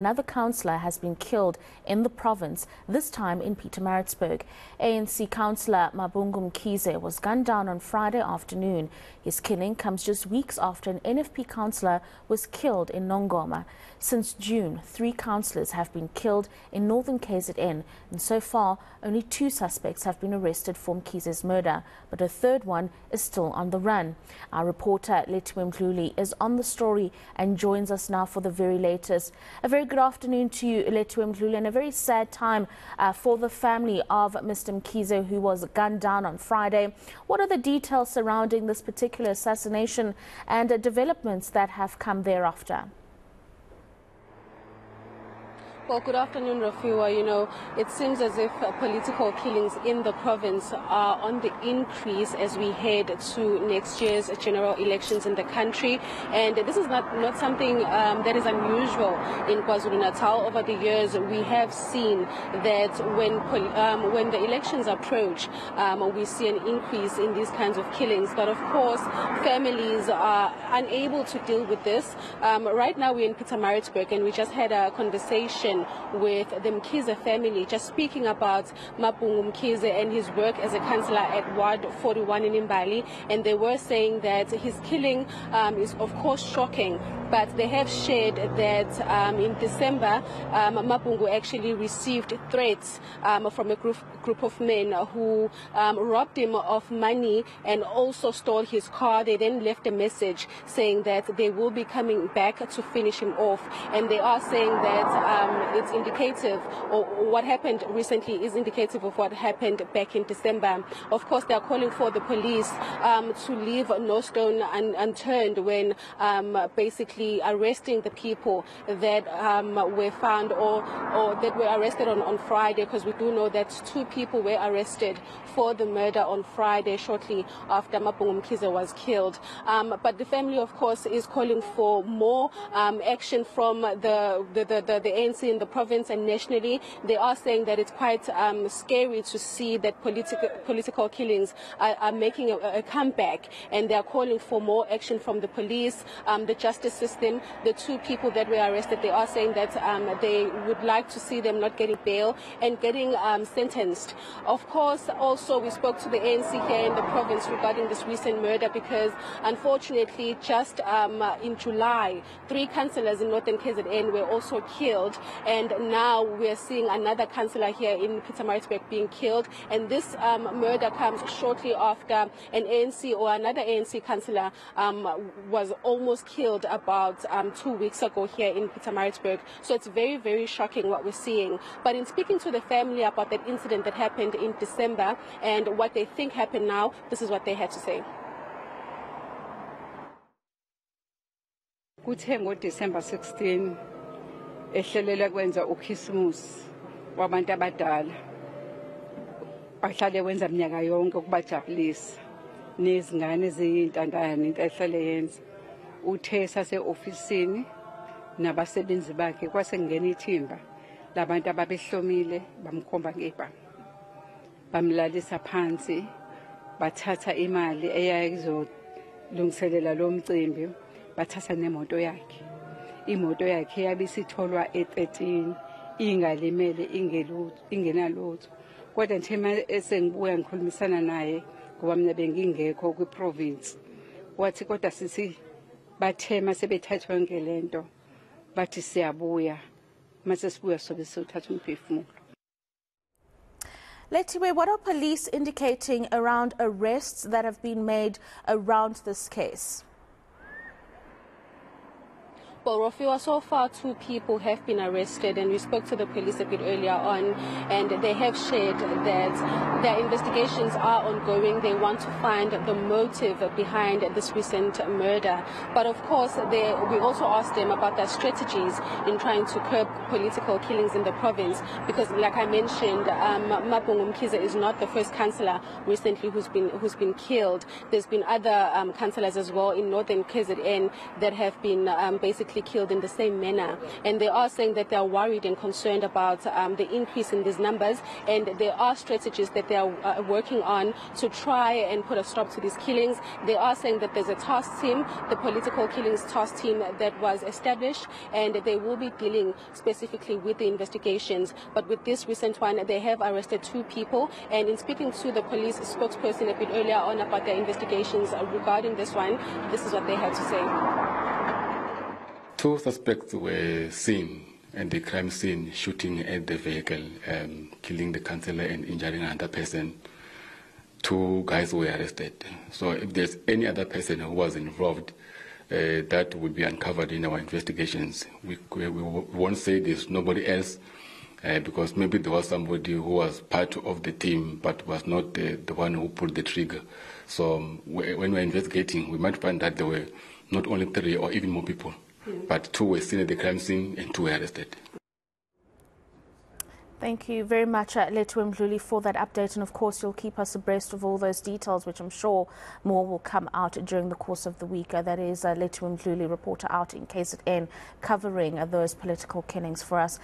Another councillor has been killed in the province, this time in Pietermaritzburg. ANC councillor Lethiwe Mdluli was gunned down on Friday afternoon. His killing comes just weeks after an NFP councillor was killed in Nongoma. Since June, 3 councillors have been killed in northern KZN, and so far only 2 suspects have been arrested for Mdluli's murder, but a third one is still on the run. Our reporter Lethiwe Mdluli is on the story and joins us now for the very latest. A very good afternoon to you, Lethiwe Mdluli, and a very sad time for the family of Mr. Mdluli, who was gunned down on Friday. What are the details surrounding this particular assassination and developments that have come thereafter? Well, good afternoon, Lethiwe. It seems as if political killings in the province are on the increase as we head to next year's general elections in the country. And this is not something that is unusual in KwaZulu-Natal. Over the years, we have seen that when the elections approach, we see an increase in these kinds of killings. But of course, families are unable to deal with this. Right now, we're in Pietermaritzburg, and we just had a conversation with the Mdluli family, just speaking about Mdluli and his work as a councillor at Ward 41 in Mbali, and they were saying that his killing is of course shocking, but they have shared that in December Mdluli actually received threats from a group of men who robbed him of money and also stole his car. They then left a message saying that they will be coming back to finish him off, and they are saying that it's indicative, or what happened recently is indicative of what happened back in December. Of course, they are calling for the police to leave no stone unturned when basically arresting the people that were found or that were arrested on Friday, because we do know that 2 people were arrested for the murder on Friday shortly after Mdluli was killed. But the family, of course, is calling for more action from the ANC in the province and nationally. They are saying that it's quite scary to see that political killings are making a comeback, and they are calling for more action from the police, the justice system. The 2 people that were arrested, they are saying that they would like to see them not getting bail and getting sentenced. Of course, also we spoke to the ANC here in the province regarding this recent murder, because unfortunately just in July 3 councillors in northern KZN were also killed, and now we're seeing another councillor here in Pietermaritzburg being killed, and this murder comes shortly after an ANC or another ANC councillor was almost killed about 2 weeks ago here in Pietermaritzburg. So it's very, very shocking what we're seeing. But in speaking to the family about that incident that happened in December and what they think happened now, this is what they had to say. December 16 ehlelela kwenza uKhisimusi wabantu abadala, bahlale wenza minyaka yonke ukubajabulisa nezingane eziyintandane into ehlele yenza. Uthe sase-ofisini nabasebenzi bakhe kwase ngena ithimba labantu ababehlomile, bamkhomba ngebhanga, bamlalisa phansi, bathatha imali eyayizolungiselela lo mcimbi, bathatha nemoto yakhe. Imoto yakhe yabisitholwa e13 ingalimele, ingenalutho. Kodwa nje esengibuya ngikhulumisana naye ngoba mina bengingekho kwiprovince, wathi kodwa sithi bathema sebethathwa yonke lento, bathi siyabuya mase sibuya sobe sothatha umphefumulo. Lethiwe, what are police indicating around arrests that have been made around this case? Well, Lethiwe, so far 2 people have been arrested, and we spoke to the police a bit earlier on, and they have shared that their investigations are ongoing. They want to find the motive behind this recent murder. But of course, we also asked them about their strategies in trying to curb political killings in the province, because like I mentioned, Mdluli is not the first councillor recently who's been killed. There's been other councillors as well in northern KZN that have been basically basically killed in the same manner. And they are saying that they are worried and concerned about the increase in these numbers, and there are strategies that they are working on to try and put a stop to these killings. They are saying that there's a task team, the political killings task team, that was established, and they will be dealing specifically with the investigations. But with this recent one, they have arrested 2 people, and in speaking to the police spokesperson a bit earlier on about their investigations regarding this one, this is what they had to say. 2 suspects were seen at the crime scene shooting at the vehicle, killing the councillor and injuring another person. 2 guys were arrested. So if there's any other person who was involved, that will be uncovered in our investigations. We won't say there's nobody else, because maybe there was somebody who was part of the team but was not the one who pulled the trigger. So when we're investigating, we might find that there were not only 3 or even more people, but 2 were seen at the crime scene and 2 were arrested. Thank you very much, Lethiwe Mdluli, for that update. And of course, you'll keep us abreast of all those details, which I'm sure more will come out during the course of the week. That is Lethiwe Mdluli, reporter out in KZN, covering those political killings for us.